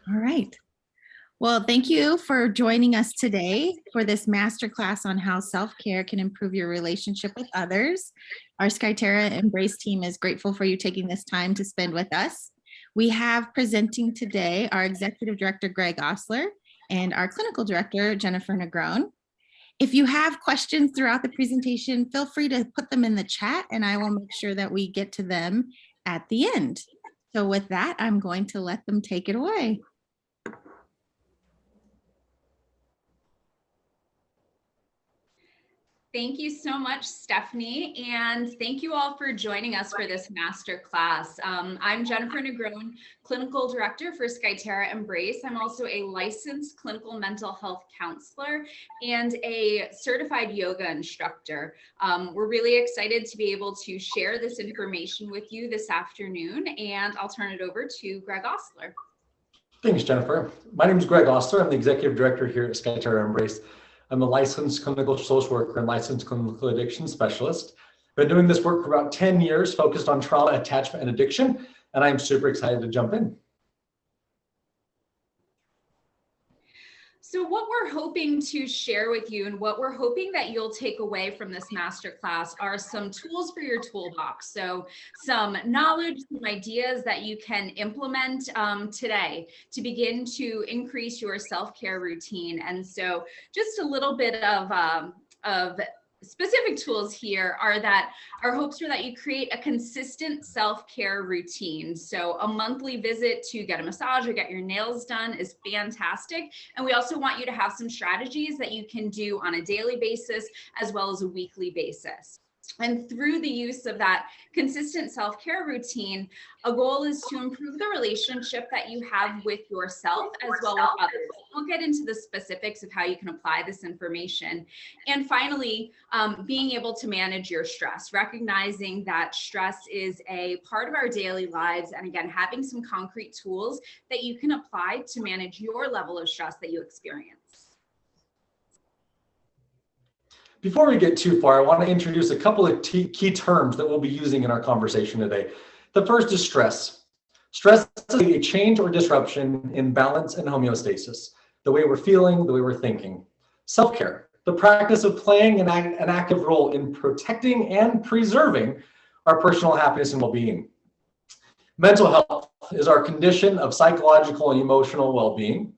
All right. Well, thank you for joining us today for this masterclass on how self-care can improve your relationship with others. Our Skyterra Embrace team is grateful for you taking this time to spend with us. We have presenting today our Executive Director Greg Ostler and our Clinical Director Jennifer Negron. If you have questions throughout the presentation, feel free to put them in the chat and I will make sure that we get to them at the end. So with that, I'm going to let them take it away. Thank you so much, Stephanie, and thank you all for joining us for this masterclass. I'm Jennifer Negron, Clinical Director for Skyterra Embrace. I'm also a licensed clinical mental health counselor and a certified yoga instructor. We're really excited to be able to share this information with you this afternoon, and I'll turn it over to Greg Ostler. Thanks, Jennifer. My name is Greg Ostler. I'm the Executive Director here at Skyterra Embrace. I'm a licensed clinical social worker and licensed clinical addiction specialist. Been doing this work for about 10 years, focused on trauma, attachment, and addiction, and I'm super excited to jump in. So what we're hoping to share with you and what we're hoping that you'll take away from this masterclass are some tools for your toolbox. So some knowledge, some ideas that you can implement today to begin to increase your self-care routine. And so just a little bit of specific tools here are that our hopes are that you create a consistent self-care routine. So a monthly visit to get a massage or get your nails done is fantastic. And we also want you to have some strategies that you can do on a daily basis as well as a weekly basis. And through the use of that consistent self-care routine, a goal is to improve the relationship that you have with yourself as well as others. We'll get into the specifics of how you can apply this information. And finally, being able to manage your stress, recognizing that stress is a part of our daily lives. And again, having some concrete tools that you can apply to manage your level of stress that you experience. Before we get too far, I want to introduce a couple of key terms that we'll be using in our conversation today. The first is stress. Stress is a change or disruption in balance and homeostasis, the way we're feeling, the way we're thinking. Self-care, the practice of playing an active role in protecting and preserving our personal happiness and well-being. Mental health is our condition of psychological and emotional well-being.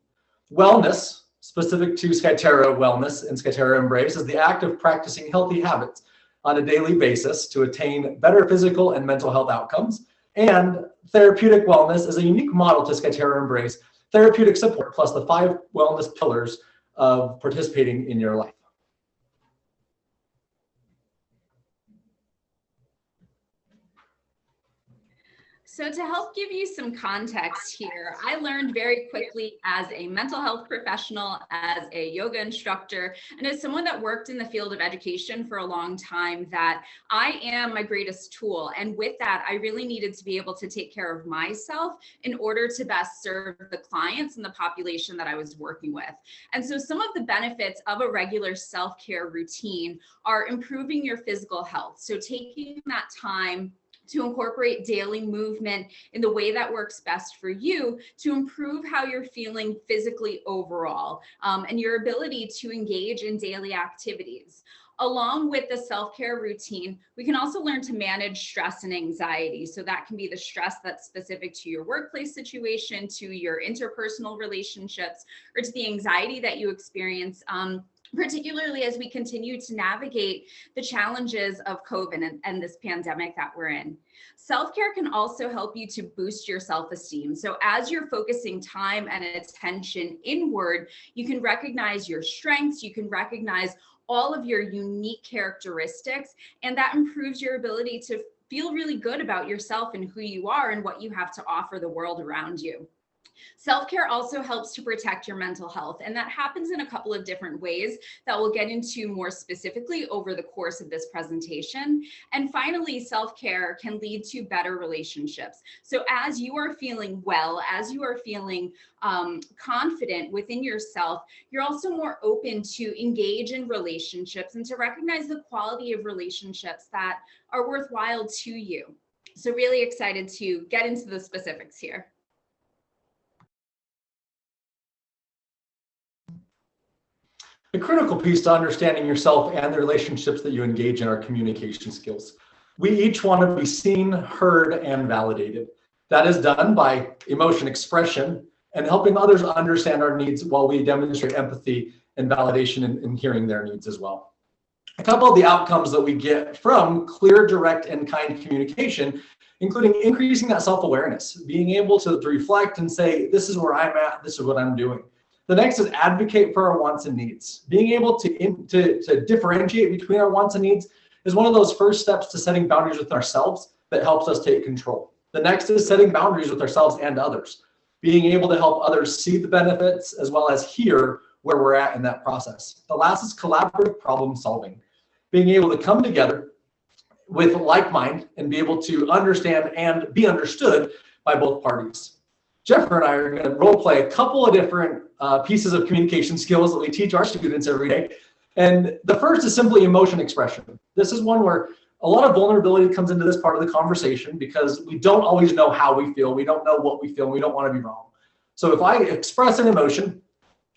Wellness, specific to Skyterra Wellness and Skyterra Embrace, is the act of practicing healthy habits on a daily basis to attain better physical and mental health outcomes. And Therapeutic Wellness is a unique model to Skyterra Embrace, therapeutic support plus the 5 wellness pillars of participating in your life. So to help give you some context here, I learned very quickly as a mental health professional, as a yoga instructor, and as someone that worked in the field of education for a long time that I am my greatest tool. And with that, I really needed to be able to take care of myself in order to best serve the clients and the population that I was working with. And so some of the benefits of a regular self-care routine are improving your physical health. So taking that time to incorporate daily movement in the way that works best for you to improve how you're feeling physically overall, and your ability to engage in daily activities. Along with the self-care routine, we can also learn to manage stress and anxiety. So that can be the stress that's specific to your workplace situation, to your interpersonal relationships, or to the anxiety that you experience, particularly as we continue to navigate the challenges of COVID and this pandemic that we're in. Self-care can also help you to boost your self-esteem. So as you're focusing time and attention inward, you can recognize your strengths, you can recognize all of your unique characteristics, and that improves your ability to feel really good about yourself and who you are and what you have to offer the world around you. Self-care also helps to protect your mental health, and that happens in a couple of different ways that we'll get into more specifically over the course of this presentation. And finally, self-care can lead to better relationships. So as you are feeling well, as you are feeling confident within yourself, you're also more open to engage in relationships and to recognize the quality of relationships that are worthwhile to you. So really excited to get into the specifics here. A critical piece to understanding yourself and the relationships that you engage in are communication skills. We each want to be seen, heard, and validated. That is done by emotion expression and helping others understand our needs while we demonstrate empathy and validation in hearing their needs as well. A couple of the outcomes that we get from clear, direct, and kind communication, including increasing that self-awareness, being able to reflect and say, this is where I'm at, this is what I'm doing. The next is advocate for our wants and needs. Being able to differentiate between our wants and needs is one of those first steps to setting boundaries with ourselves that helps us take control. The next is setting boundaries with ourselves and others, being able to help others see the benefits as well as hear where we're at in that process. The last is collaborative problem solving, being able to come together with like mind and be able to understand and be understood by both parties. Jennifer and I are going to role play a couple of different pieces of communication skills that we teach our students every day. And the first is simply emotion expression. This is one where a lot of vulnerability comes into this part of the conversation because we don't always know how we feel. We don't know what we feel. And we don't want to be wrong. So if I express an emotion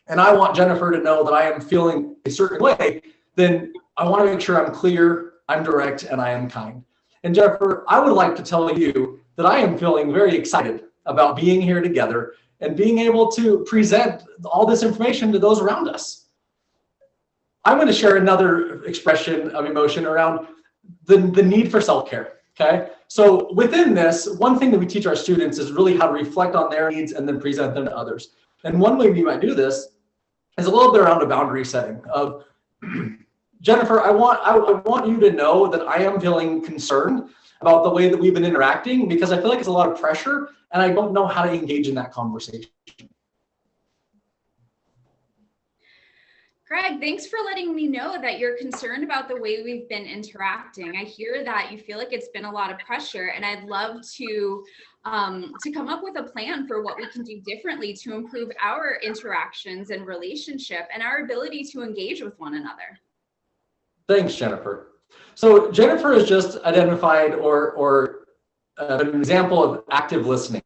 and I want Jennifer to know that I am feeling a certain way, then I want to make sure I'm clear, I'm direct, and I am kind. And Jennifer, I would like to tell you that I am feeling very excited about being here together and being able to present all this information to those around us. I'm going to share another expression of emotion around the need for self-care, okay? So within this, one thing that we teach our students is really how to reflect on their needs and then present them to others. And one way we might do this is a little bit around a boundary setting of, Jennifer, I want you to know that I am feeling concerned about the way that we've been interacting because I feel like it's a lot of pressure and I don't know how to engage in that conversation. Greg, thanks for letting me know that you're concerned about the way we've been interacting. I hear that you feel like it's been a lot of pressure, and I'd love to come up with a plan for what we can do differently to improve our interactions and relationship and our ability to engage with one another. Thanks, Jennifer. So Jennifer has just identified an example of active listening.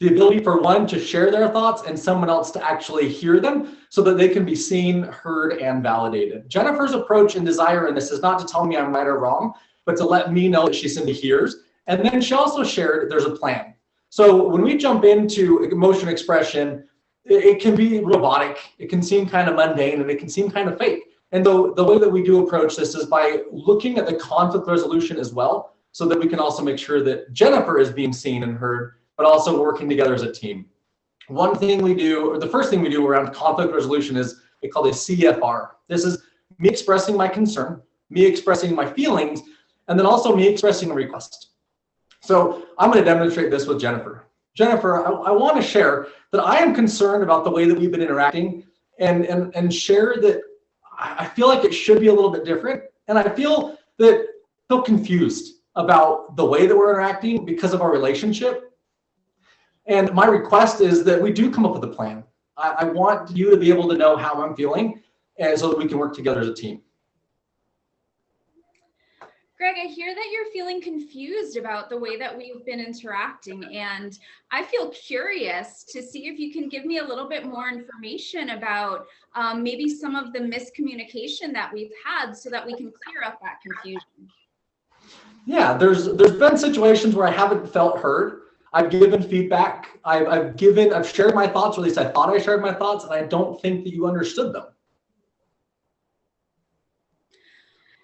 The ability for one to share their thoughts and someone else to actually hear them so that they can be seen, heard, and validated. Jennifer's approach and desire in this is not to tell me I'm right or wrong, but to let me know that she simply hears. And then she also shared there's a plan. So when we jump into emotion expression, it can be robotic, it can seem kind of mundane, and it can seem kind of fake. And the way that we do approach this is by looking at the conflict resolution as well, so that we can also make sure that Jennifer is being seen and heard, but also working together as a team. One thing we do, or the first thing we do around conflict resolution is called a CFR. This is me expressing my concern, me expressing my feelings, and then also me expressing a request. So I'm going to demonstrate this with Jennifer. Jennifer, I want to share that I am concerned about the way that we've been interacting and share that I feel like it should be a little bit different. And I feel confused about the way that we're interacting because of our relationship. And my request is that we do come up with a plan. I want you to be able to know how I'm feeling and so that we can work together as a team. Greg, I hear that you're feeling confused about the way that we've been interacting, and I feel curious to see if you can give me a little bit more information about maybe some of the miscommunication that we've had so that we can clear up that confusion. Yeah, there's been situations where I haven't felt heard. I've given feedback. I've shared my thoughts, or at least I thought I shared my thoughts, and I don't think that you understood them.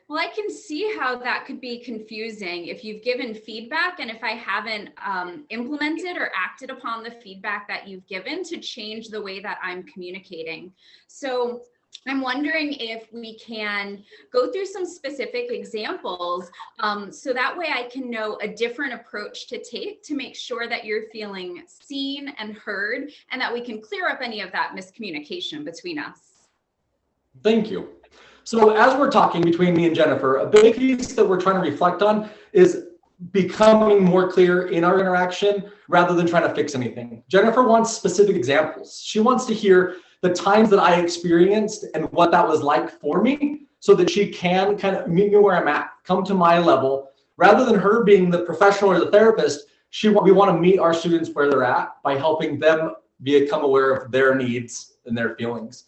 Well, I can see how that could be confusing if you've given feedback and if I haven't implemented or acted upon the feedback that you've given to change the way that I'm communicating. So I'm wondering if we can go through some specific examples so that way I can know a different approach to take to make sure that you're feeling seen and heard and that we can clear up any of that miscommunication between us. Thank you. So as we're talking between me and Jennifer, a big piece that we're trying to reflect on is becoming more clear in our interaction rather than trying to fix anything. Jennifer wants specific examples. She wants to hear the times that I experienced and what that was like for me so that she can kind of meet me where I'm at, come to my level. Rather than her being the professional or the therapist, we want to meet our students where they're at by helping them become aware of their needs and their feelings.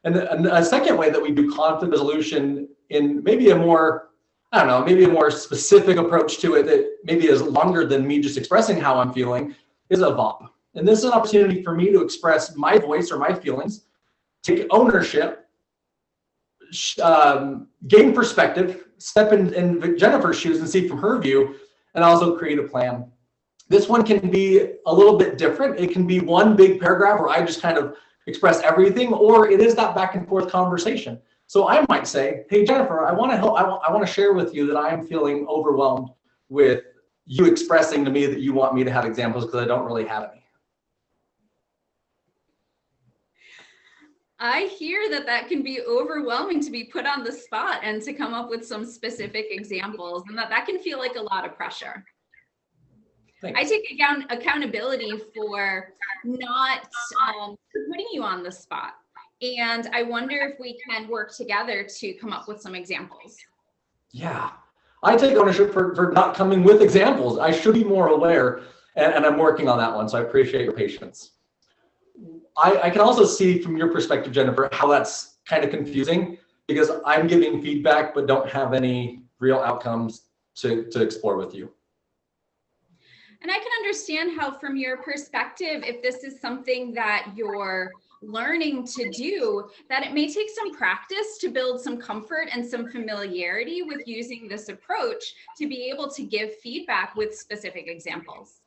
And a second way that we do conflict resolution in maybe a more, I don't know, maybe a more specific approach to it that maybe is longer than me just expressing how I'm feeling is a VOP. And this is an opportunity for me to express my voice or my feelings, take ownership, gain perspective, step in Jennifer's shoes and see from her view, and also create a plan. This one can be a little bit different. It can be one big paragraph where I just kind of express everything, or it is that back and forth conversation. So I might say, hey, Jennifer, I want to help. I want to share with you that I am feeling overwhelmed with you expressing to me that you want me to have examples because I don't really have any. I hear that can be overwhelming to be put on the spot and to come up with some specific examples, and that can feel like a lot of pressure. Thanks. I take accountability for not putting you on the spot. And I wonder if we can work together to come up with some examples. Yeah, I take ownership for not coming with examples. I should be more aware, and I'm working on that one, so I appreciate your patience. I can also see from your perspective, Jennifer, how that's kind of confusing because I'm giving feedback but don't have any real outcomes to explore with you. And I can understand how, from your perspective, if this is something that you're learning to do, that it may take some practice to build some comfort and some familiarity with using this approach to be able to give feedback with specific examples.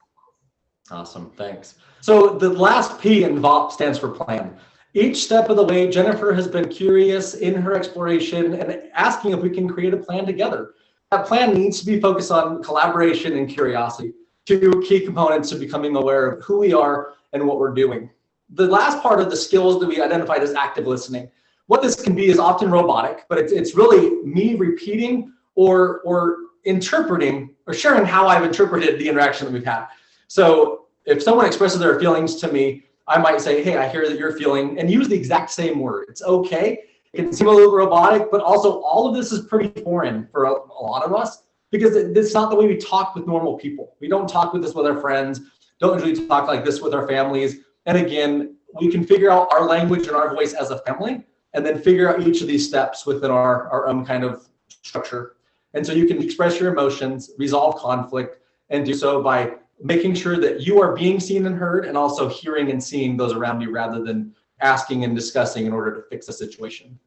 Awesome, thanks. So the last P in VOP stands for plan. Each step of the way, Jennifer has been curious in her exploration and asking if we can create a plan together. That plan needs to be focused on collaboration and curiosity, two key components to becoming aware of who we are and what we're doing. The last part of the skills that we identified is active listening. What this can be is often robotic, but it's really me repeating or interpreting or sharing how I've interpreted the interaction that we've had. So if someone expresses their feelings to me, I might say, hey, I hear that you're feeling, and use the exact same word. It's okay. It can seem a little robotic, but also all of this is pretty foreign for a lot of us because it's not the way we talk with normal people. We don't talk with this with our friends, don't usually talk like this with our families. And again, we can figure out our language and our voice as a family, and then figure out each of these steps within our own kind of structure. And so you can express your emotions, resolve conflict, and do so by making sure that you are being seen and heard, and also hearing and seeing those around you rather than asking and discussing in order to fix a situation.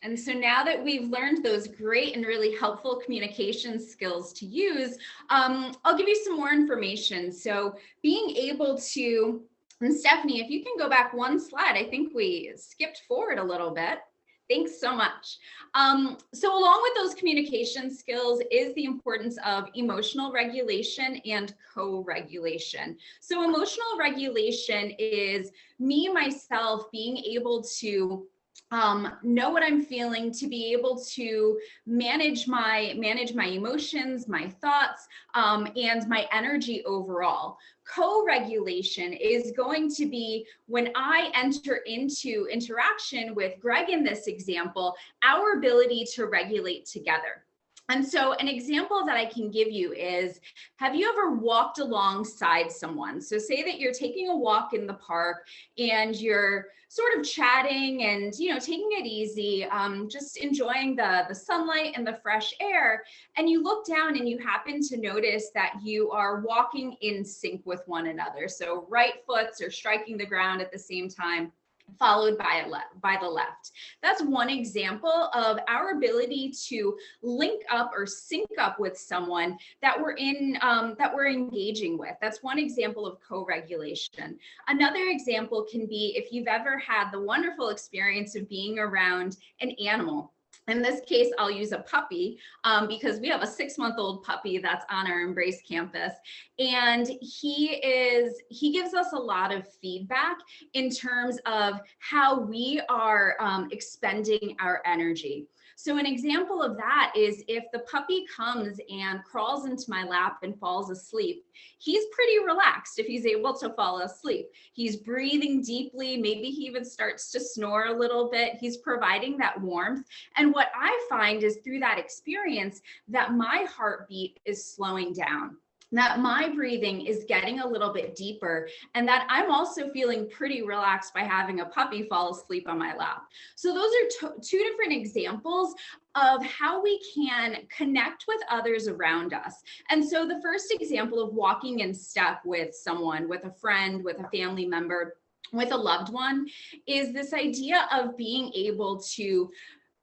And so now that we've learned those great and really helpful communication skills to use, I'll give you some more information. So being able to, and Stephanie, if you can go back one slide, I think we skipped forward a little bit. Thanks so much. So along with those communication skills is the importance of emotional regulation and co-regulation. So emotional regulation is me, myself, being able to know what I'm feeling, to be able to manage my emotions, my thoughts, and my energy overall. Co-regulation is going to be when I enter into interaction with Greg in this example, our ability to regulate together. And so an example that I can give you is, have you ever walked alongside someone? So say that you're taking a walk in the park and you're sort of chatting and, taking it easy, just enjoying the sunlight and the fresh air. And you look down and you happen to notice that you are walking in sync with one another. So right foots are striking the ground at the same time, followed by the left. That's one example of our ability to link up or sync up with someone that we're engaging with. That's one example of co-regulation. Another example can be if you've ever had the wonderful experience of being around an animal. In this case, I'll use a puppy because we have a 6-month-old puppy that's on our Embrace campus. And he gives us a lot of feedback in terms of how we are expending our energy. So an example of that is if the puppy comes and crawls into my lap and falls asleep, he's pretty relaxed if he's able to fall asleep. He's breathing deeply. Maybe he even starts to snore a little bit. He's providing that warmth. And what I find is through that experience that my heartbeat is slowing down. that my breathing is getting a little bit deeper, and that I'm also feeling pretty relaxed by having a puppy fall asleep on my lap. So those are two different examples of how we can connect with others around us. And so the first example of walking in step with someone, with a friend, with a family member, with a loved one, is this idea of being able to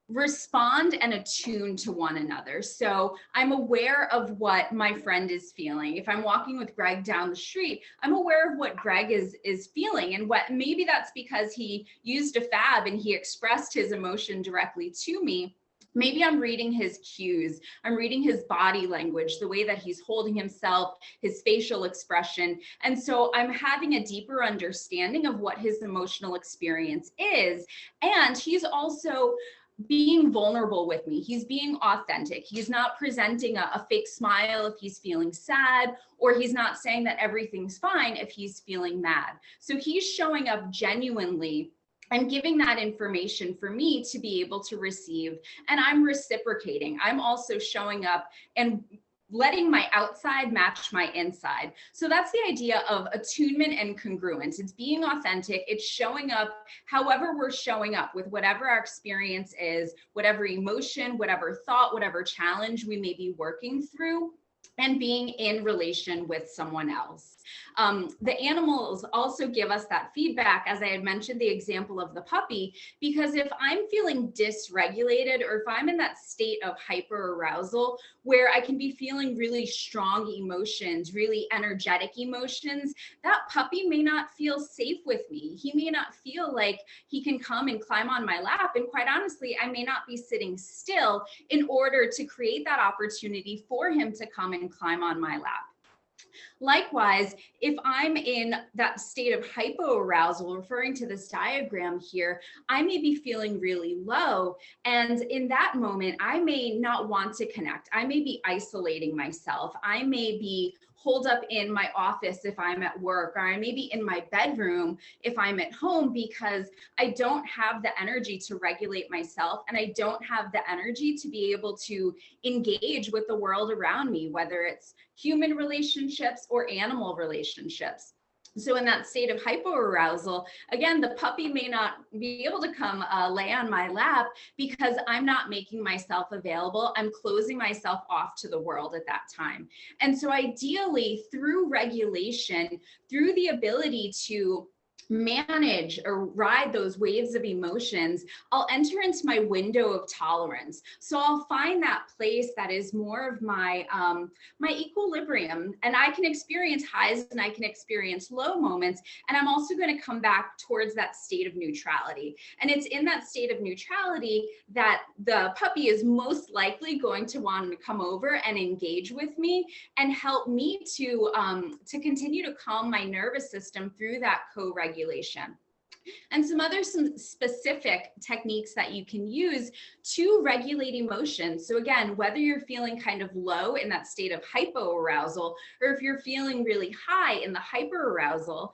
respond and attune to one another. So I'm aware of what my friend is feeling. If I'm walking with Greg down the street, I'm aware of what Greg is feeling, and what maybe that's because he used a fab and he expressed his emotion directly to me. Maybe I'm reading his cues. I'm reading his body language, the way that he's holding himself, his facial expression. And so I'm having a deeper understanding of what his emotional experience is. And he's also being vulnerable with me. He's being authentic. He's not presenting a fake smile if he's feeling sad, or he's not saying that everything's fine if he's feeling mad. So he's showing up genuinely and giving that information for me to be able to receive. And I'm reciprocating. I'm also showing up and letting my outside match my inside. So that's the idea of attunement and congruence. It's being authentic. It's showing up however we're showing up, with whatever our experience is, whatever emotion, whatever thought, whatever challenge we may be working through, and being in relation with someone else. The animals also give us that feedback, as I had mentioned the example of the puppy, because if I'm feeling dysregulated, or if I'm in that state of hyperarousal where I can be feeling really strong emotions, really energetic emotions, that puppy may not feel safe with me. He may not feel like he can come and climb on my lap. And quite honestly, I may not be sitting still in order to create that opportunity for him to come and climb on my lap. Likewise, if I'm in that state of hypoarousal, referring to this diagram here, I may be feeling really low. And in that moment, I may not want to connect. I may be isolating myself. I may be holed up in my office if I'm at work, or I may be in my bedroom if I'm at home, because I don't have the energy to regulate myself, and I don't have the energy to be able to engage with the world around me, whether it's human relationships or animal relationships. So in that state of hypoarousal, again, the puppy may not be able to come lay on my lap because I'm not making myself available. I'm closing myself off to the world at that time. And so ideally, through regulation, through the ability to manage or ride those waves of emotions, I'll enter into my window of tolerance. So I'll find that place that is more of my my equilibrium, and I can experience highs and I can experience low moments, and I'm also going to come back towards that state of neutrality. And it's in that state of neutrality that the puppy is most likely going to want to come over and engage with me and help me to continue to calm my nervous system through that co-regulation. And some specific techniques that you can use to regulate emotion. So again, whether you're feeling kind of low in that state of hypoarousal, or if you're feeling really high in the hyperarousal,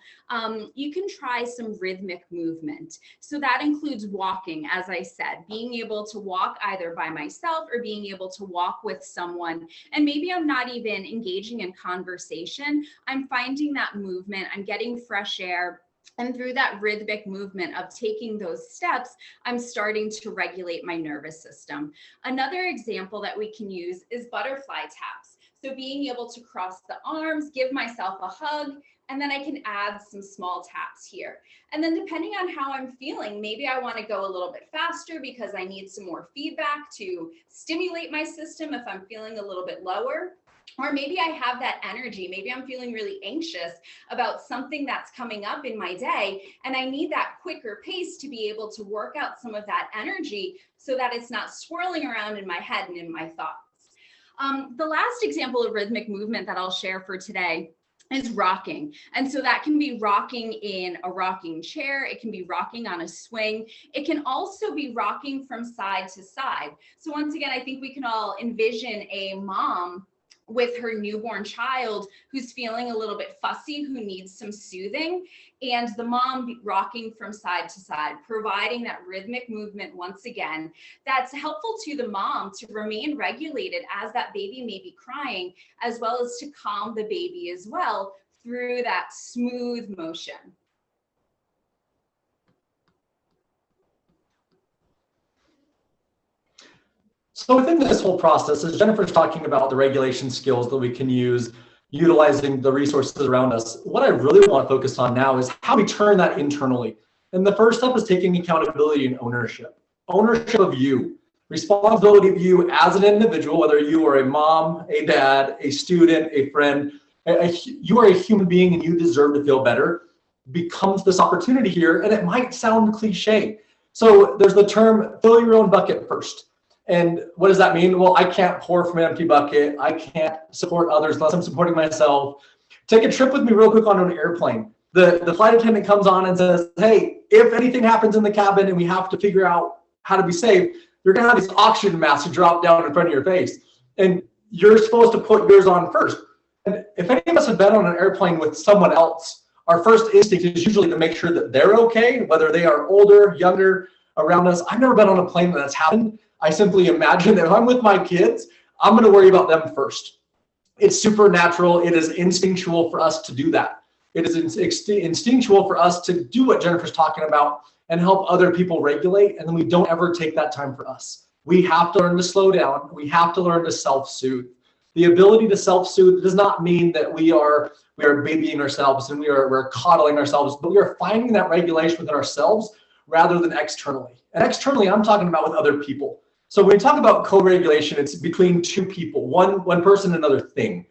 you can try some rhythmic movement. So that includes walking, as I said, being able to walk either by myself or being able to walk with someone. And maybe I'm not even engaging in conversation. I'm finding that movement, I'm getting fresh air. And through that rhythmic movement of taking those steps, I'm starting to regulate my nervous system. Another example that we can use is butterfly taps. So being able to cross the arms, give myself a hug, and then I can add some small taps here. And then depending on how I'm feeling, maybe I want to go a little bit faster because I need some more feedback to stimulate my system if I'm feeling a little bit lower. Or maybe I have that energy. Maybe I'm feeling really anxious about something that's coming up in my day, and I need that quicker pace to be able to work out some of that energy so that it's not swirling around in my head and in my thoughts. The last example of rhythmic movement that I'll share for today is rocking. And so that can be rocking in a rocking chair. It can be rocking on a swing. It can also be rocking from side to side. So once again, I think we can all envision a mom with her newborn child who's feeling a little bit fussy, who needs some soothing, and the mom rocking from side to side, providing that rhythmic movement once again, that's helpful to the mom to remain regulated as that baby may be crying, as well as to calm the baby as well through that smooth motion. So within this whole process, as Jennifer's talking about the regulation skills that we can use, utilizing the resources around us, what I really want to focus on now is how we turn that internally. And the first step is taking accountability and ownership. Ownership of you, responsibility of you as an individual, whether you are a mom, a dad, a student, a friend, you are a human being and you deserve to feel better, becomes this opportunity here. And it might sound cliche. So there's the term, fill your own bucket first. And what does that mean? Well, I can't pour from an empty bucket. I can't support others unless I'm supporting myself. Take a trip with me real quick on an airplane. The flight attendant comes on and says, hey, if anything happens in the cabin and we have to figure out how to be safe, you're gonna have these oxygen masks to drop down in front of your face. And you're supposed to put yours on first. And if any of us have been on an airplane with someone else, our first instinct is usually to make sure that they're okay, whether they are older, younger, around us. I've never been on a plane that's happened. I simply imagine that if I'm with my kids, I'm going to worry about them first. It's supernatural. It is instinctual for us to do that. It is instinctual for us to do what Jennifer's talking about and help other people regulate. And then we don't ever take that time for us. We have to learn to slow down. We have to learn to self-soothe. The ability to self-soothe does not mean that we are babying ourselves and we're coddling ourselves, but we are finding that regulation within ourselves rather than externally. And externally, I'm talking about with other people. So when we talk about co-regulation, it's between two people, one person, another thing.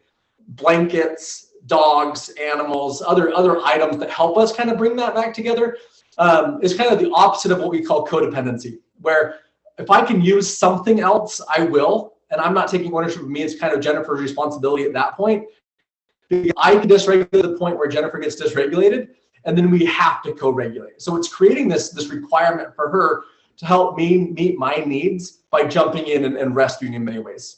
Blankets, dogs, animals, other items that help us kind of bring that back together is kind of the opposite of what we call codependency, where if I can use something else, I will, and I'm not taking ownership of me. It's kind of Jennifer's responsibility at that point. I can dysregulate to the point where Jennifer gets dysregulated, and then we have to co-regulate. So it's creating this requirement for her to help me meet my needs by jumping in and rescuing in many ways.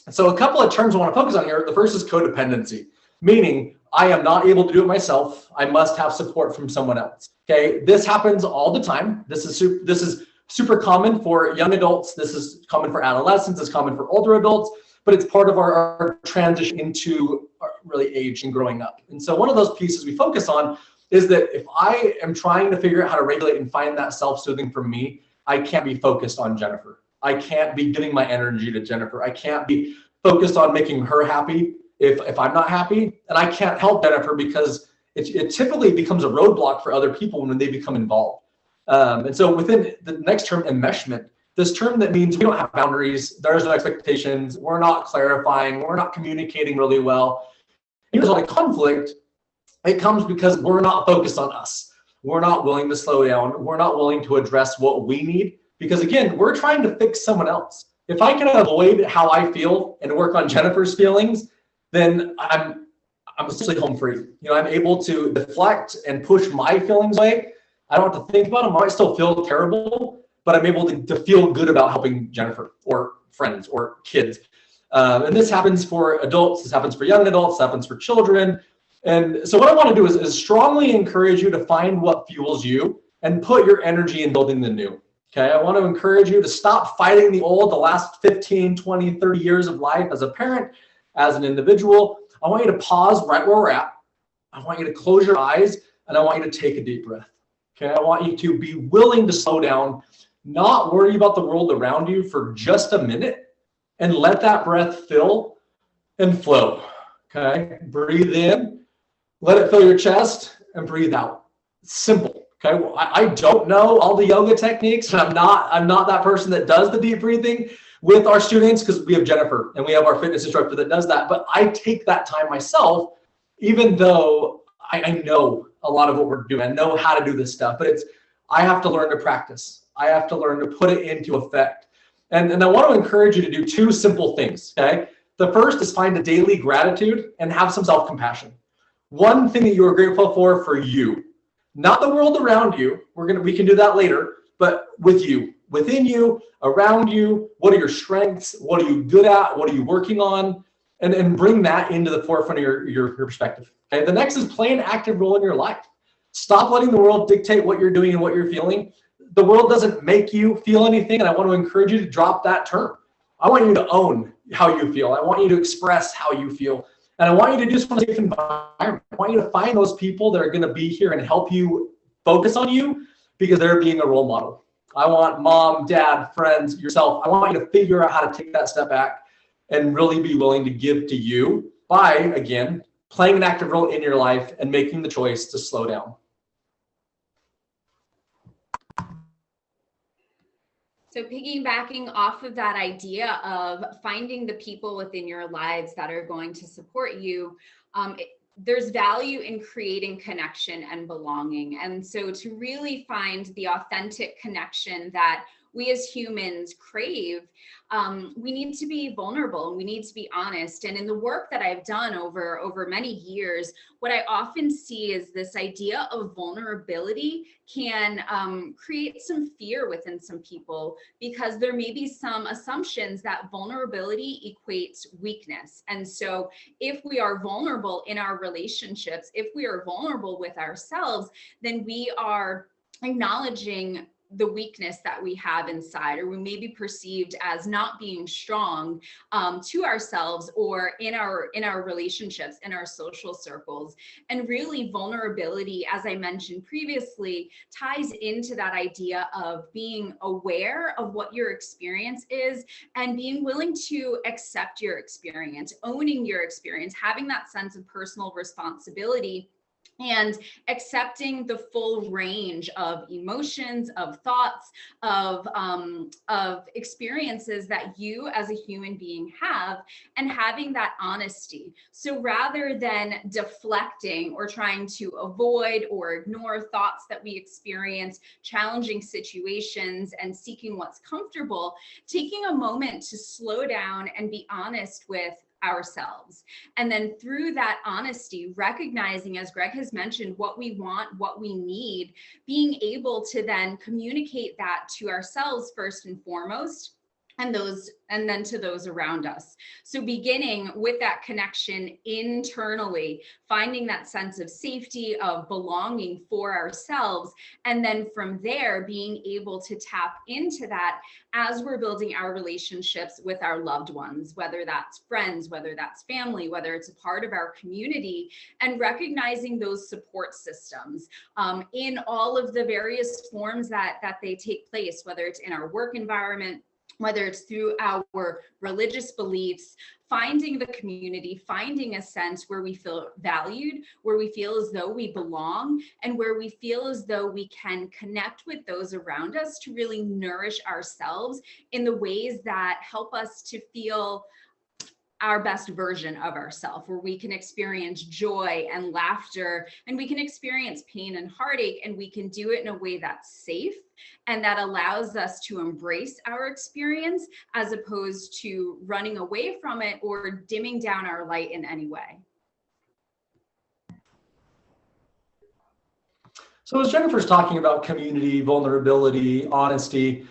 So a couple of terms I want to focus on here. The first is codependency, meaning I am not able to do it myself. I must have support from someone else. Okay, this happens all the time. This is super common for young adults. This is common for adolescents. It's common for older adults, but it's part of our transition into really age and growing up. And so one of those pieces we focus on is that if I am trying to figure out how to regulate and find that self-soothing for me, I can't be focused on Jennifer. I can't be giving my energy to Jennifer. I can't be focused on making her happy if I'm not happy. And I can't help Jennifer because it typically becomes a roadblock for other people when they become involved. And so within the next term, enmeshment, this term that means we don't have boundaries, there's no expectations, we're not clarifying, we're not communicating really well. Here's all the conflict. It comes because we're not focused on us. We're not willing to slow down. We're not willing to address what we need because, again, we're trying to fix someone else. If I can avoid how I feel and work on Jennifer's feelings, then I'm essentially home free. You know, I'm able to deflect and push my feelings away. I don't have to think about them. I might still feel terrible, but I'm able to feel good about helping Jennifer or friends or kids. And this happens for adults. This happens for young adults. This happens for children. And so what I want to do is strongly encourage you to find what fuels you and put your energy in building the new. Okay, I want to encourage you to stop fighting the last 15, 20, 30 years of life as a parent, as an individual. I want you to pause right where we're at. I want you to close your eyes and I want you to take a deep breath. Okay, I want you to be willing to slow down, not worry about the world around you for just a minute and let that breath fill and flow. Okay, breathe in. Let it fill your chest and breathe out. Simple. Okay. Well, I don't know all the yoga techniques. And I'm not that person that does the deep breathing with our students because we have Jennifer and we have our fitness instructor that does that. But I take that time myself, even though I know a lot of what we're doing. I know how to do this stuff, but I have to learn to practice. I have to learn to put it into effect. And I want to encourage you to do two simple things. Okay. The first is find a daily gratitude and have some self-compassion. One thing that you are grateful for you, not the world around you. We can do that later, but with you, within you, around you. What are your strengths? What are you good at? What are you working on? and bring that into the forefront of your perspective. Okay. The next is play an active role in your life. Stop letting the world dictate what you're doing and what you're feeling. The world doesn't make you feel anything, and I want to encourage you to drop that term. I want you to own how you feel. I want you to express how you feel. And I want you to do this from a safe environment. I want you to find those people that are going to be here and help you focus on you because they're being a role model. I want mom, dad, friends, yourself. I want you to figure out how to take that step back and really be willing to give to you by, again, playing an active role in your life and making the choice to slow down. So piggybacking off of that idea of finding the people within your lives that are going to support you, there's value in creating connection and belonging. And so to really find the authentic connection that we as humans crave, we need to be vulnerable and we need to be honest. And in the work that I've done over many years, what I often see is this idea of vulnerability can create some fear within some people because there may be some assumptions that vulnerability equates weakness. And so if we are vulnerable in our relationships, if we are vulnerable with ourselves, then we are acknowledging the weakness that we have inside, or we may be perceived as not being strong to ourselves or in our relationships, in our social circles. And really vulnerability, as I mentioned previously, ties into that idea of being aware of what your experience is and being willing to accept your experience, owning your experience, having that sense of personal responsibility, and accepting the full range of emotions, of thoughts, of experiences that you as a human being have, and having that honesty. So rather than deflecting or trying to avoid or ignore thoughts that we experience, challenging situations, and seeking what's comfortable, taking a moment to slow down and be honest with ourselves. And then through that honesty, recognizing, as Greg has mentioned, what we want, what we need, being able to then communicate that to ourselves first and foremost, and then to those around us. So beginning with that connection internally, finding that sense of safety, of belonging for ourselves, and then from there being able to tap into that as we're building our relationships with our loved ones, whether that's friends, whether that's family, whether it's a part of our community, and recognizing those support systems in all of the various forms that they take place, whether it's in our work environment, whether it's through our religious beliefs, finding the community, finding a sense where we feel valued, where we feel as though we belong, and where we feel as though we can connect with those around us to really nourish ourselves in the ways that help us to feel our best version of ourselves, where we can experience joy and laughter, and we can experience pain and heartache, and we can do it in a way that's safe and that allows us to embrace our experience as opposed to running away from it or dimming down our light in any way. So as Jennifer's talking about community, vulnerability, honesty,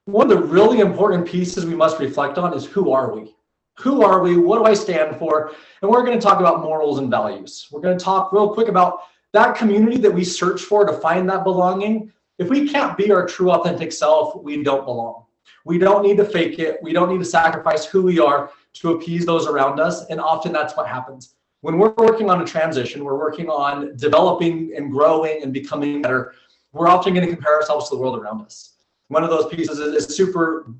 one of the really important pieces we must reflect on is who are we? Who are we? What do I stand for? And we're going to talk about morals and values. We're going to talk real quick about that community that we search for to find that belonging. If we can't be our true authentic self, we don't belong. We don't need to fake it. We don't need to sacrifice who we are to appease those around us. And often that's what happens. When we're working on a transition, we're working on developing and growing and becoming better, we're often going to compare ourselves to the world around us. One of those pieces is super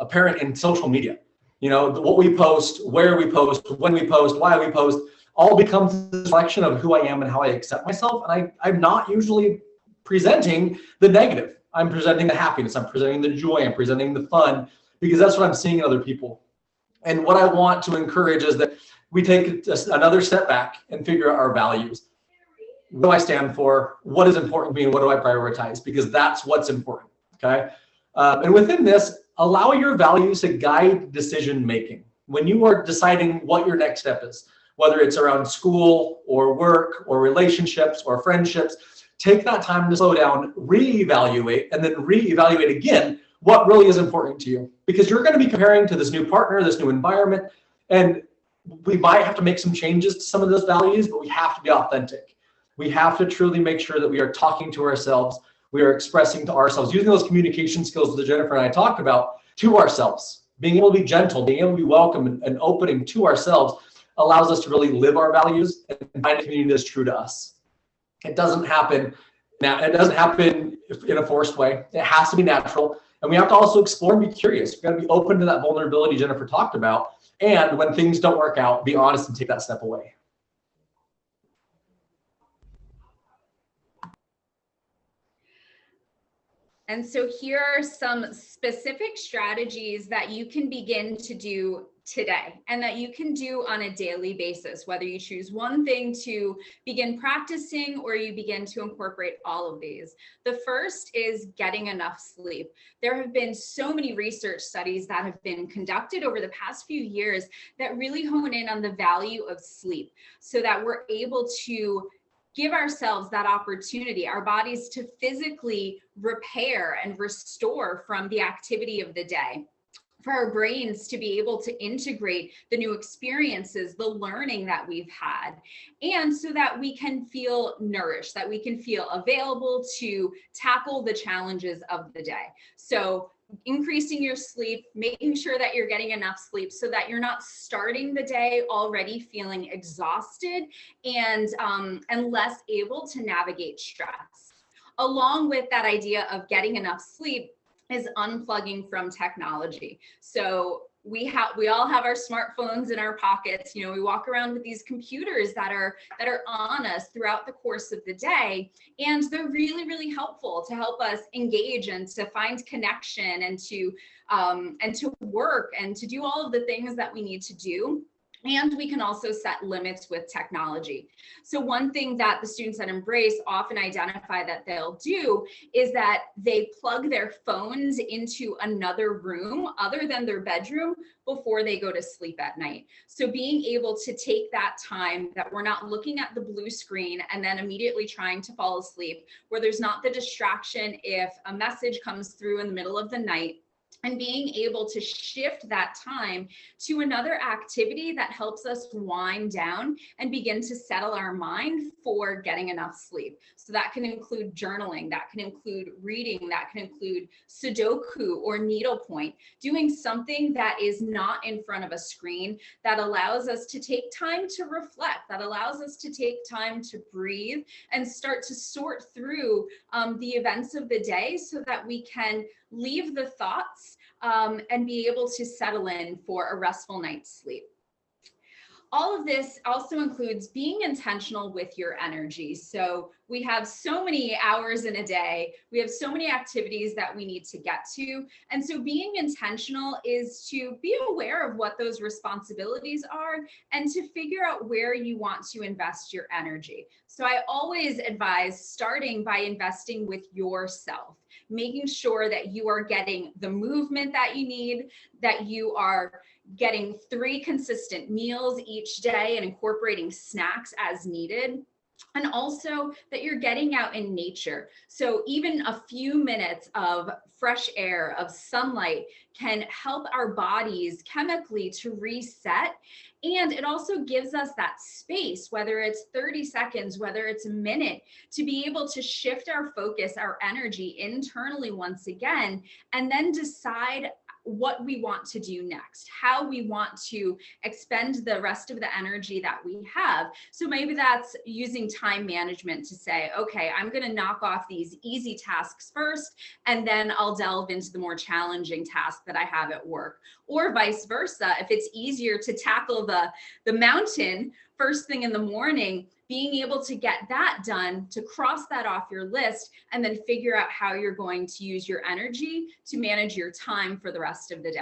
apparent in social media. You know, what we post, where we post, when we post, why we post, all becomes a reflection of who I am and how I accept myself. And I'm not usually presenting the negative. I'm presenting the happiness, I'm presenting the joy, I'm presenting the fun, because that's what I'm seeing in other people. And what I want to encourage is that we take another step back and figure out our values. What do I stand for? What is important to me? And what do I prioritize? Because that's what's important, okay? And within this, allow your values to guide decision making. When you are deciding what your next step is, whether it's around school or work or relationships or friendships, take that time to slow down, reevaluate, and then reevaluate again what really is important to you. Because you're going to be comparing to this new partner, this new environment, and we might have to make some changes to some of those values, but we have to be authentic. We have to truly make sure that we are talking to ourselves, we are expressing to ourselves, using those communication skills that Jennifer and I talked about to ourselves. Being able to be gentle, being able to be welcome and opening to ourselves allows us to really live our values and find a community that's true to us. It doesn't happen now. It doesn't happen in a forced way. It has to be natural. And we have to also explore and be curious. We've got to be open to that vulnerability Jennifer talked about. And when things don't work out, be honest and take that step away. And so here are some specific strategies that you can begin to do today and that you can do on a daily basis, whether you choose one thing to begin practicing or you begin to incorporate all of these. The first is getting enough sleep. There have been so many research studies that have been conducted over the past few years that really hone in on the value of sleep so that we're able to give ourselves that opportunity, our bodies to physically repair and restore from the activity of the day, for our brains to be able to integrate the new experiences, the learning that we've had, and so that we can feel nourished, that we can feel available to tackle the challenges of the day. So increasing your sleep, making sure that you're getting enough sleep so that you're not starting the day already feeling exhausted and less able to navigate stress. Along with that idea of getting enough sleep is unplugging from technology. So we all have our smartphones in our pockets. You know, we walk around with these computers that are on us throughout the course of the day, and they're really, really helpful to help us engage and to find connection and to work and to do all of the things that we need to do. And we can also set limits with technology. So one thing that the students at Embrace often identify that they'll do is that they plug their phones into another room other than their bedroom before they go to sleep at night. So being able to take that time that we're not looking at the blue screen and then immediately trying to fall asleep, where there's not the distraction if a message comes through in the middle of the night, and being able to shift that time to another activity that helps us wind down and begin to settle our mind for getting enough sleep. So that can include journaling, that can include reading, that can include Sudoku or needlepoint, doing something that is not in front of a screen, that allows us to take time to reflect, that allows us to take time to breathe and start to sort through the events of the day so that we can leave the thoughts and be able to settle in for a restful night's sleep. All of this also includes being intentional with your energy. So we have so many hours in a day. We have so many activities that we need to get to. And so being intentional is to be aware of what those responsibilities are and to figure out where you want to invest your energy. So I always advise starting by investing with yourself, making sure that you are getting the movement that you need, that you are getting 3 consistent meals each day and incorporating snacks as needed. And also that you're getting out in nature. So even a few minutes of fresh air, of sunlight can help our bodies chemically to reset. And it also gives us that space, whether it's 30 seconds, whether it's a minute, to be able to shift our focus, our energy internally once again, and then decide what we want to do next, how we want to expend the rest of the energy that we have. So maybe that's using time management to say, okay, I'm going to knock off these easy tasks first, and then I'll delve into the more challenging task that I have at work. Or vice versa, if it's easier to tackle the mountain first thing in the morning, being able to get that done, to cross that off your list, and then figure out how you're going to use your energy to manage your time for the rest of the day.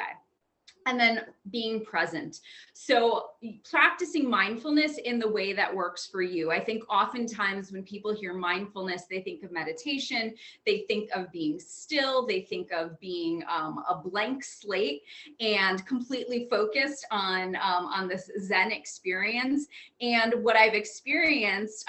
And then being present. So practicing mindfulness in the way that works for you. I think oftentimes when people hear mindfulness, they think of meditation, they think of being still, they think of being a blank slate and completely focused on this Zen experience. And what I've experienced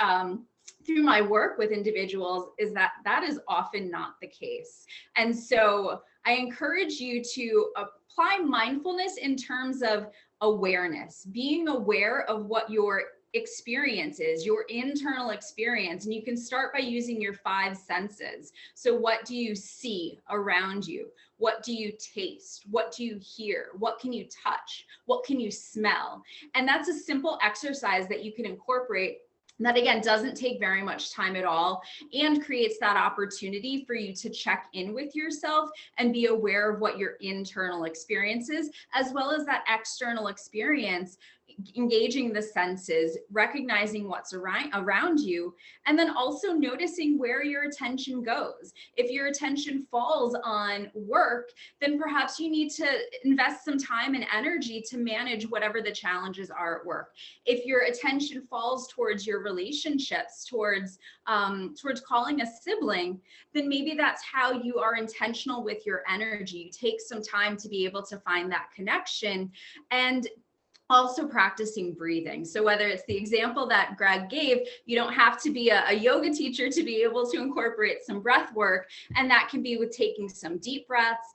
through my work with individuals is that that is often not the case. And so I encourage you to apply mindfulness in terms of awareness, being aware of what your experience is, your internal experience. And you can start by using your 5 senses. So what do you see around you? What do you taste? What do you hear? What can you touch? What can you smell? And that's a simple exercise that you can incorporate that, again, doesn't take very much time at all and creates that opportunity for you to check in with yourself and be aware of what your internal experience is, as well as that external experience, engaging the senses, recognizing what's around you, and then also noticing where your attention goes. If your attention falls on work, then perhaps you need to invest some time and energy to manage whatever the challenges are at work. If your attention falls towards your relationships, towards calling a sibling, then maybe that's how you are intentional with your energy. You take some time to be able to find that connection, and also practicing breathing. So whether it's the example that Greg gave, you don't have to be a yoga teacher to be able to incorporate some breath work. And that can be with taking some deep breaths.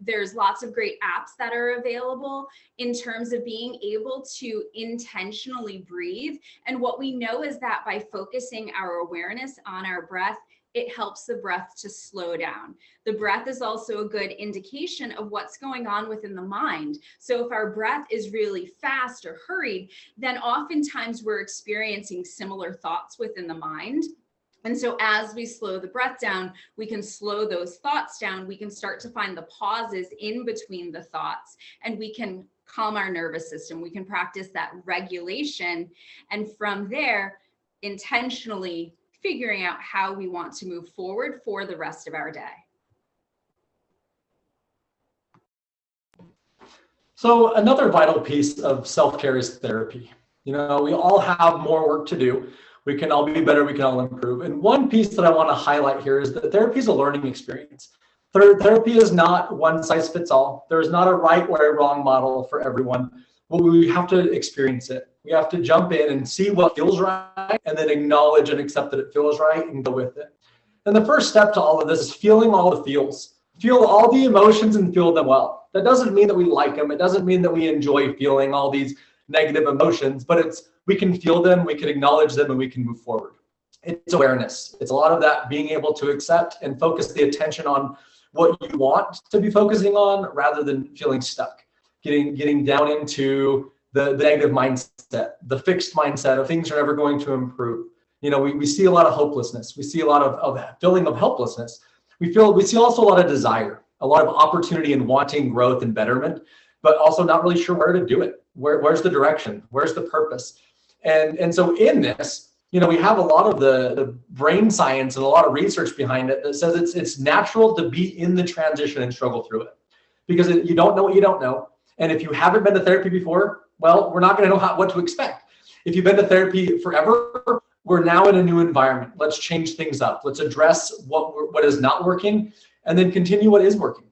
There's lots of great apps that are available in terms of being able to intentionally breathe. And what we know is that by focusing our awareness on our breath, it helps the breath to slow down. The breath is also a good indication of what's going on within the mind. So if our breath is really fast or hurried, then oftentimes we're experiencing similar thoughts within the mind. And so as we slow the breath down, we can slow those thoughts down. We can start to find the pauses in between the thoughts, and we can calm our nervous system. We can practice that regulation. And from there, intentionally figuring out how we want to move forward for the rest of our day. So another vital piece of self-care is therapy. We all have more work to do. We can all be better, we can all improve. And one piece that I want to highlight here is that therapy is a learning experience. Therapy is not one size fits all. There's not a right or a wrong model for everyone. But we have to experience it. We have to jump in and see what feels right, and then acknowledge and accept that it feels right and go with it. And the first step to all of this is feeling all the feels. Feel all the emotions and feel them well. That doesn't mean that we like them. It doesn't mean that we enjoy feeling all these negative emotions, but we can feel them, we can acknowledge them, and we can move forward. It's awareness. It's a lot of that being able to accept and focus the attention on what you want to be focusing on rather than feeling stuck. Getting down into the negative mindset, the fixed mindset of things are never going to improve. We see a lot of hopelessness. We see a lot of feeling of helplessness. We see also a lot of desire, a lot of opportunity and wanting growth and betterment, but also not really sure where to do it. Where's the direction? Where's the purpose? And so in this, we have a lot of the brain science and a lot of research behind it that says it's natural to be in the transition and struggle through it, because you don't know what you don't know. And if you haven't been to therapy before, well, we're not going to know what to expect. If you've been to therapy forever, we're now in a new environment. Let's change things up. Let's address what is not working, and then continue what is working.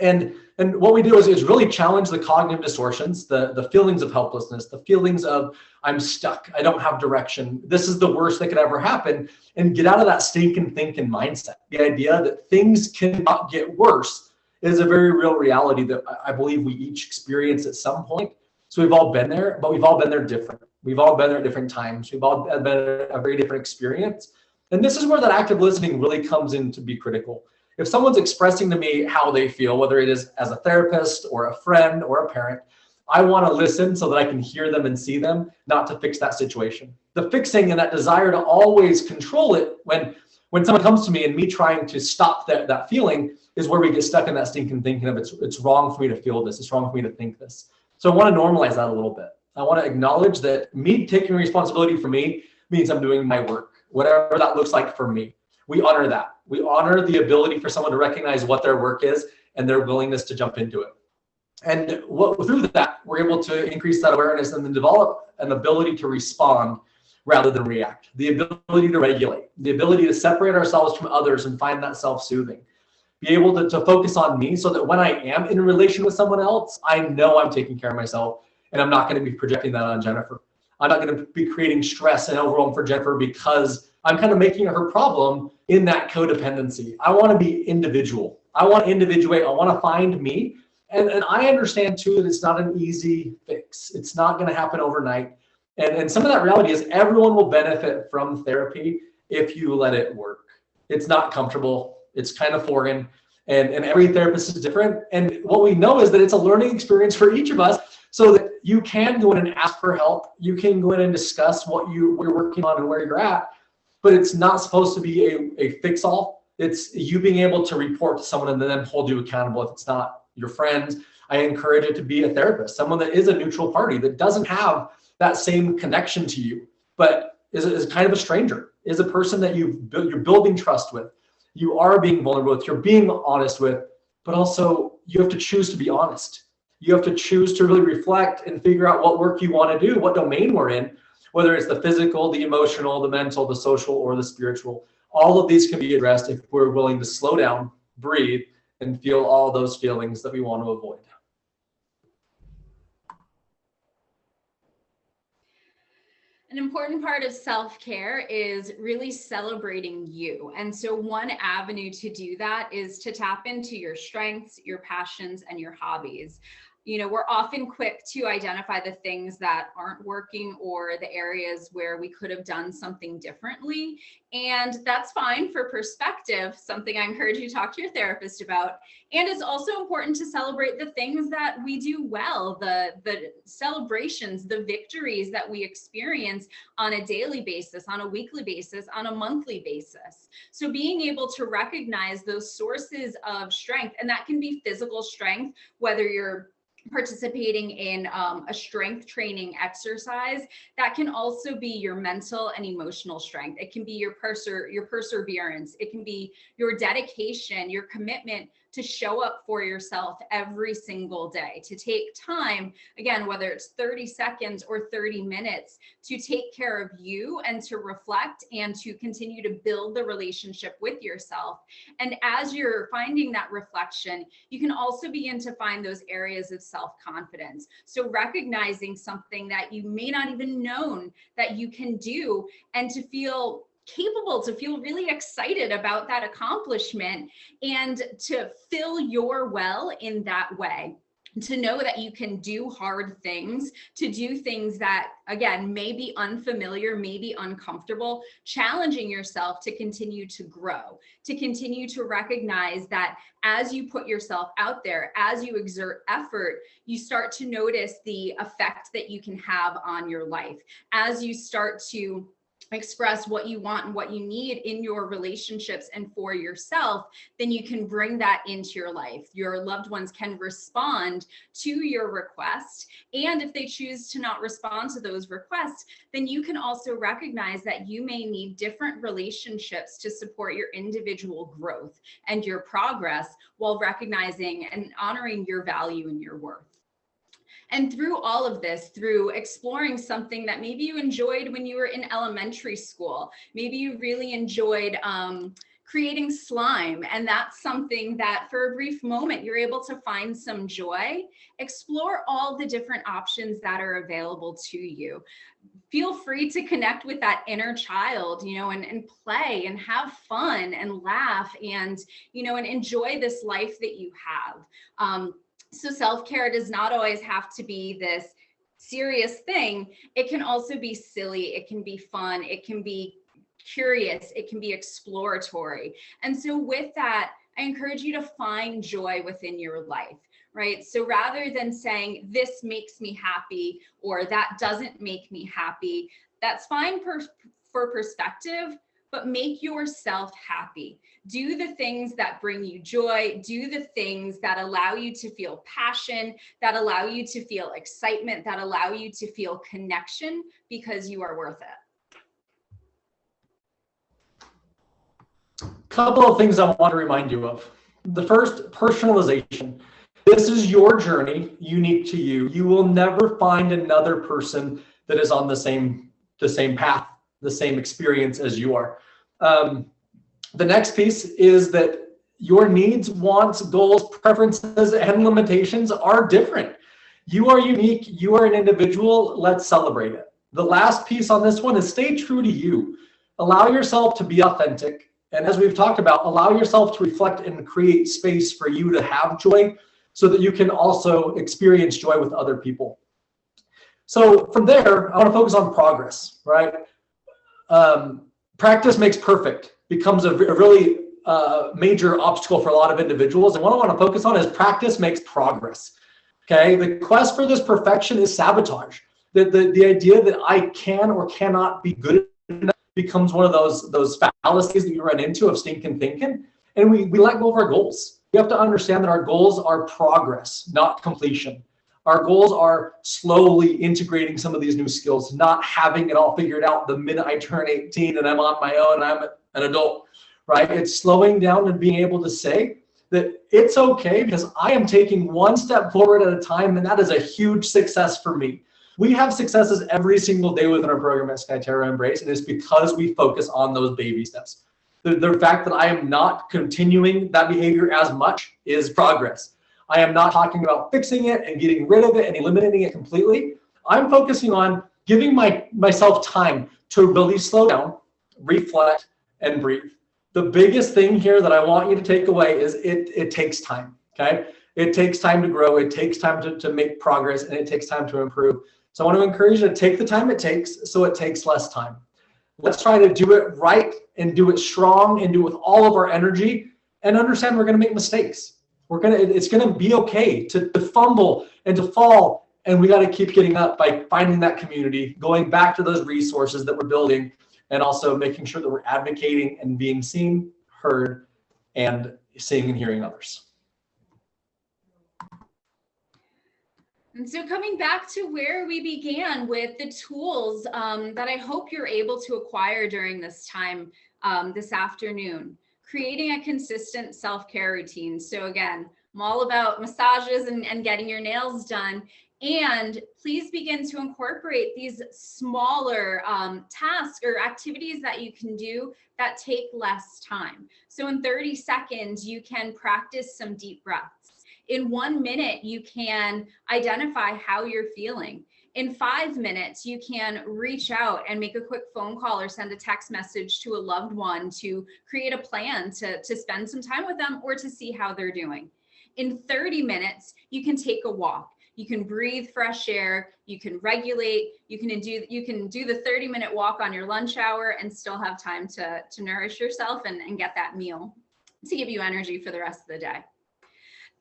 And what we do is really challenge the cognitive distortions, the feelings of helplessness, the feelings of I'm stuck, I don't have direction, this is the worst that could ever happen, and get out of that stinking thinking mindset. The idea that things cannot get worse is a very real reality that I believe we each experience at some point. So we've all been there, but we've all been there different. We've all been there at different times. We've all been a very different experience. And this is where that active listening really comes in to be critical. If someone's expressing to me how they feel, whether it is as a therapist or a friend or a parent, I want to listen so that I can hear them and see them, not to fix that situation. The fixing and that desire to always control it when someone comes to me and me trying to stop that feeling is where we get stuck in that stinking thinking of it's wrong for me to feel this, it's wrong for me to think this. So I want to normalize that a little bit. I want to acknowledge that me taking responsibility for me means I'm doing my work, whatever that looks like for me. We honor that. We honor the ability for someone to recognize what their work is and their willingness to jump into it. And through that, we're able to increase that awareness and then develop an ability to respond rather than react, the ability to regulate, the ability to separate ourselves from others and find that self-soothing, be able to focus on me so that when I am in a relation with someone else, I know I'm taking care of myself and I'm not going to be projecting that on Jennifer. I'm not going to be creating stress and overwhelm for Jennifer because I'm kind of making her problem in that codependency. I want to be individual. I want to individuate. I want to find me And I understand too that it's not an easy fix. It's not going to happen overnight. And some of that reality is everyone will benefit from therapy if you let it work. It's not comfortable. It's kind of foreign. And every therapist is different. And what we know is that it's a learning experience for each of us, so that you can go in and ask for help. You can go in and discuss what you're working on and where you're at. But it's not supposed to be a fix-all. It's you being able to report to someone and then hold you accountable if it's not your friends. I encourage it to be a therapist, someone that is a neutral party, that doesn't have that same connection to you, but is kind of a stranger, is a person that you're building trust with. You are being vulnerable with, you're being honest with, but also you have to choose to be honest. You have to choose to really reflect and figure out what work you want to do, what domain we're in, whether it's the physical, the emotional, the mental, the social, or the spiritual. All of these can be addressed if we're willing to slow down, breathe, and feel all those feelings that we want to avoid. An important part of self-care is really celebrating you. And so one avenue to do that is to tap into your strengths, your passions, and your hobbies. You know, we're often quick to identify the things that aren't working or the areas where we could have done something differently. And that's fine for perspective, something I encourage you to talk to your therapist about. And it's also important to celebrate the things that we do well, the celebrations, the victories that we experience on a daily basis, on a weekly basis, on a monthly basis. So being able to recognize those sources of strength, and that can be physical strength, whether you're participating in a strength training exercise. That can also be your mental and emotional strength. It can be your perseverance. It can be your dedication, your commitment to show up for yourself every single day, to take time, again, whether it's 30 seconds or 30 minutes, to take care of you and to reflect and to continue to build the relationship with yourself. And as you're finding that reflection, you can also begin to find those areas of self-confidence. So recognizing something that you may not even known that you can do, and to feel capable, to feel really excited about that accomplishment, and to fill your well in that way. To know that you can do hard things, to do things that, again, may be unfamiliar, may be uncomfortable, challenging yourself to continue to grow, to continue to recognize that as you put yourself out there, as you exert effort, you start to notice the effect that you can have on your life. As you start to express what you want and what you need in your relationships and for yourself, then you can bring that into your life. Your loved ones can respond to your request. And if they choose to not respond to those requests, then you can also recognize that you may need different relationships to support your individual growth and your progress, while recognizing and honoring your value and your worth. And through all of this, through exploring something that maybe you enjoyed when you were in elementary school, maybe you really enjoyed creating slime, and that's something that for a brief moment you're able to find some joy, explore all the different options that are available to you. Feel free to connect with that inner child, and play and have fun and laugh and, and enjoy this life that you have. So self-care does not always have to be this serious thing. It can also be silly. It can be fun. It can be curious. It can be exploratory. And so with that, I encourage you to find joy within your life, right? So rather than saying this makes me happy or that doesn't make me happy, that's fine for perspective, but make yourself happy. Do the things that bring you joy. Do the things that allow you to feel passion, that allow you to feel excitement, that allow you to feel connection, because you are worth it. Couple of things I want to remind you of. The first, personalization. This is your journey, unique to you. You will never find another person that is on the same path, the same experience as you are. The next piece is that your needs, wants, goals, preferences, and limitations are different. You are unique. You are an individual. Let's celebrate it. The last piece on this one is stay true to you. Allow yourself to be authentic. And as we've talked about, allow yourself to reflect and create space for you to have joy, so that you can also experience joy with other people. So from there, I want to focus on progress, right? Practice makes perfect becomes a really major obstacle for a lot of individuals. And what I want to focus on is practice makes progress. Okay, the quest for this perfection is sabotage. The idea that I can or cannot be good enough becomes one of those fallacies that you run into of stinking thinking. And we let go of our goals. You have to understand that our goals are progress, not completion. Our goals are slowly integrating some of these new skills, not having it all figured out the minute I turn 18 and I'm on my own and I'm an adult, right? It's slowing down and being able to say that it's okay because I am taking one step forward at a time, and that is a huge success for me. We have successes every single day within our program at Skyterra Embrace, and it's because we focus on those baby steps. The fact that I am not continuing that behavior as much is progress. I am not talking about fixing it and getting rid of it and eliminating it completely. I'm focusing on giving myself time to really slow down, reflect, and breathe. The biggest thing here that I want you to take away is it takes time, okay? It takes time to grow. It takes time to make progress, and it takes time to improve. So I want to encourage you to take the time it takes so it takes less time. Let's try to do it right and do it strong and do it with all of our energy and understand we're going to make mistakes. It's going to be okay to fumble and to fall, and we got to keep getting up by finding that community, going back to those resources that we're building, and also making sure that we're advocating and being seen, heard, and seeing and hearing others. And so coming back to where we began with the tools that I hope you're able to acquire during this time, this afternoon, creating a consistent self-care routine. So again, I'm all about massages and getting your nails done. And please begin to incorporate these smaller tasks or activities that you can do that take less time. So in 30 seconds, you can practice some deep breaths. In 1 minute, you can identify how you're feeling. In 5 minutes, you can reach out and make a quick phone call or send a text message to a loved one to create a plan to spend some time with them or to see how they're doing. In 30 minutes, you can take a walk. You can breathe fresh air, you can regulate, you can do the 30-minute walk on your lunch hour and still have time to nourish yourself and get that meal to give you energy for the rest of the day.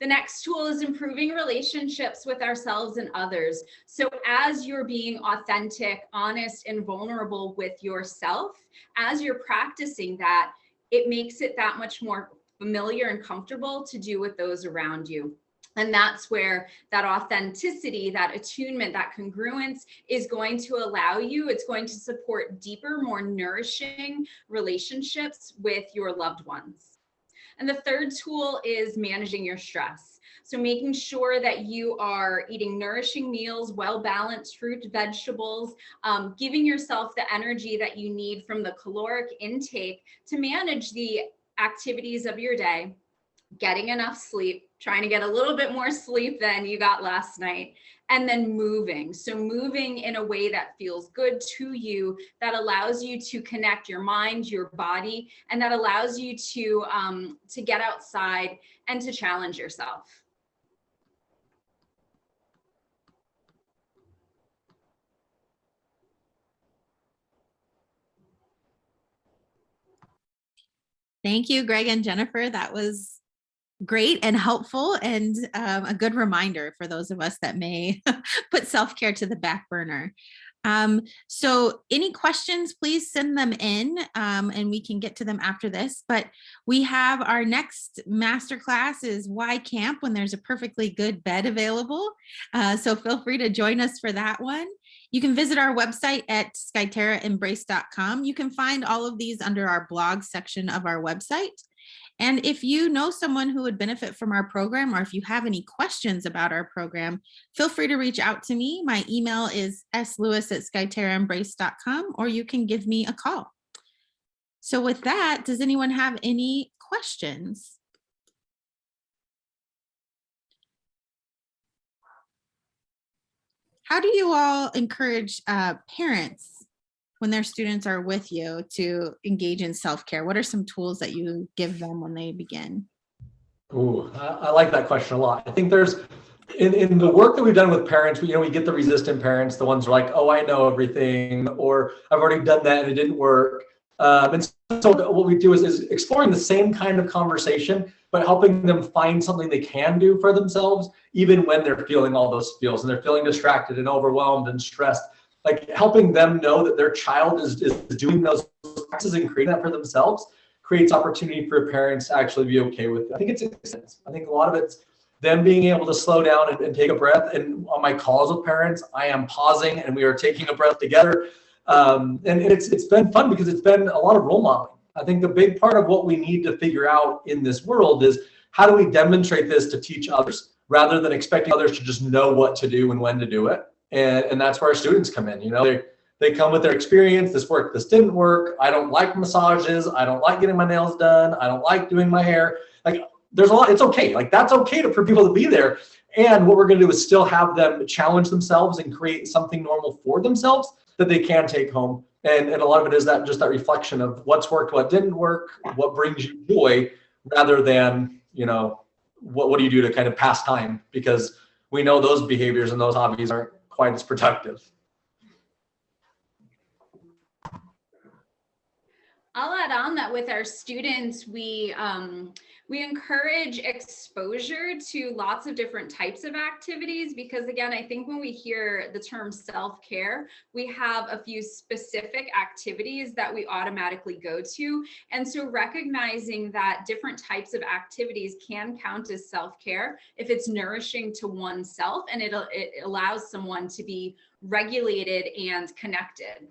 The next tool is improving relationships with ourselves and others. So as you're being authentic, honest, and vulnerable with yourself, as you're practicing that, it makes it that much more familiar and comfortable to do with those around you. And that's where that authenticity, that attunement, that congruence is going to allow you, it's going to support deeper, more nourishing relationships with your loved ones. And the third tool is managing your stress. So making sure that you are eating nourishing meals, well-balanced fruit, vegetables, giving yourself the energy that you need from the caloric intake to manage the activities of your day, getting enough sleep, trying to get a little bit more sleep than you got last night, and then moving. So moving in a way that feels good to you, that allows you to connect your mind, your body, and that allows you to get outside and to challenge yourself. Thank you, Greg and Jennifer. That was great and helpful, and a good reminder for those of us that may put self-care to the back burner. So any questions, please send them in and we can get to them after this. But we have our next masterclass is why camp when there's a perfectly good bed available. So feel free to join us for that one. You can visit our website at skyterraembrace.com. You can find all of these under our blog section of our website. And if you know someone who would benefit from our program, or if you have any questions about our program, feel free to reach out to me. My email is slewis@skyterraembrace.com, or you can give me a call. So with that, does anyone have any questions? How do you all encourage parents when their students are with you to engage in self-care? What are some tools that you give them when they begin? Ooh, I like that question a lot. I think there's, in the work that we've done with parents, we get the resistant parents, the ones who are like, oh, I know everything, or I've already done that and it didn't work. And so what we do is exploring the same kind of conversation, but helping them find something they can do for themselves, even when they're feeling all those feels and they're feeling distracted and overwhelmed and stressed. Like helping them know that their child is doing those practices and creating that for themselves creates opportunity for parents to actually be okay with it. I think I think a lot of it's them being able to slow down and take a breath. And on my calls with parents, I am pausing and we are taking a breath together. And it's been fun because it's been a lot of role modeling. I think a big part of what we need to figure out in this world is how do we demonstrate this to teach others rather than expecting others to just know what to do and when to do it. And that's where our students come in. They come with their experience. This worked, this didn't work. I don't like massages. I don't like getting my nails done. I don't like doing my hair. Like there's a lot, it's okay. Like that's okay for people to be there. And what we're going to do is still have them challenge themselves and create something normal for themselves that they can take home. And a lot of it is that just that reflection of what's worked, what didn't work, what brings you joy, rather than, what do you do to kind of pass time? Because we know those behaviors and those hobbies aren't quite as productive. I'll add on that with our students, we encourage exposure to lots of different types of activities because, again, I think when we hear the term self-care, we have a few specific activities that we automatically go to. And so recognizing that different types of activities can count as self-care if it's nourishing to oneself and it allows someone to be regulated and connected.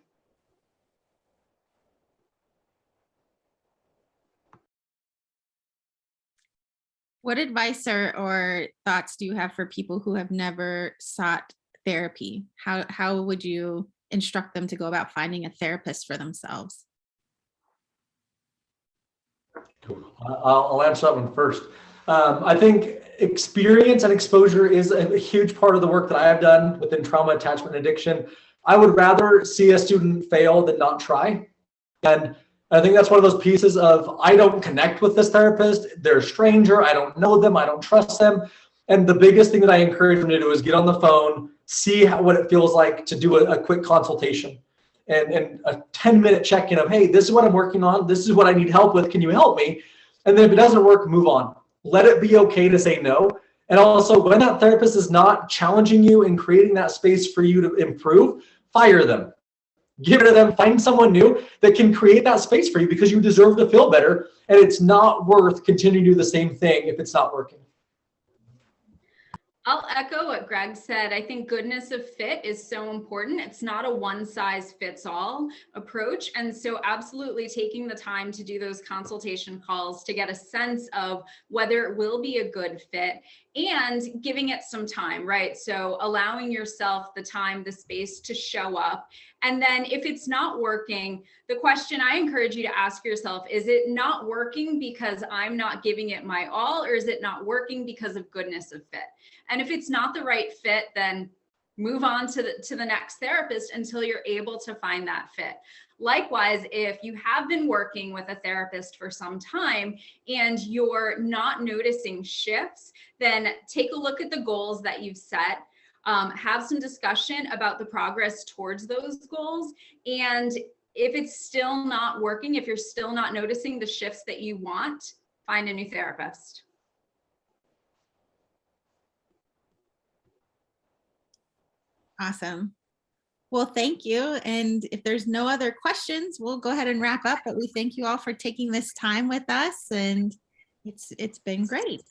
What advice or thoughts do you have for people who have never sought therapy? How would you instruct them to go about finding a therapist for themselves? I'll answer that one first. I think experience and exposure is a huge part of the work that I have done within trauma, attachment, and addiction. I would rather see a student fail than not try. And I think that's one of those pieces of, I don't connect with this therapist. They're a stranger. I don't know them. I don't trust them. And the biggest thing that I encourage them to do is get on the phone, see what it feels like to do a quick consultation and a 10-minute check-in of, hey, this is what I'm working on. This is what I need help with. Can you help me? And then if it doesn't work, move on. Let it be okay to say no. And also, when that therapist is not challenging you and creating that space for you to improve, fire them. Get rid of them, find someone new that can create that space for you because you deserve to feel better. And it's not worth continuing to do the same thing if it's not working. I'll echo what Greg said. I think goodness of fit is so important. It's not a one size fits all approach. And so absolutely taking the time to do those consultation calls to get a sense of whether it will be a good fit and giving it some time, right? So allowing yourself the time, the space to show up. And then if it's not working, the question I encourage you to ask yourself, is it not working because I'm not giving it my all, or is it not working because of goodness of fit? And if it's not the right fit, then move on to the next therapist until you're able to find that fit. Likewise, if you have been working with a therapist for some time and you're not noticing shifts, then take a look at the goals that you've set. Have some discussion about the progress towards those goals. And if it's still not working, if you're still not noticing the shifts that you want, find a new therapist. Awesome. Well, thank you. And if there's no other questions, we'll go ahead and wrap up. But we thank you all for taking this time with us. And it's been great.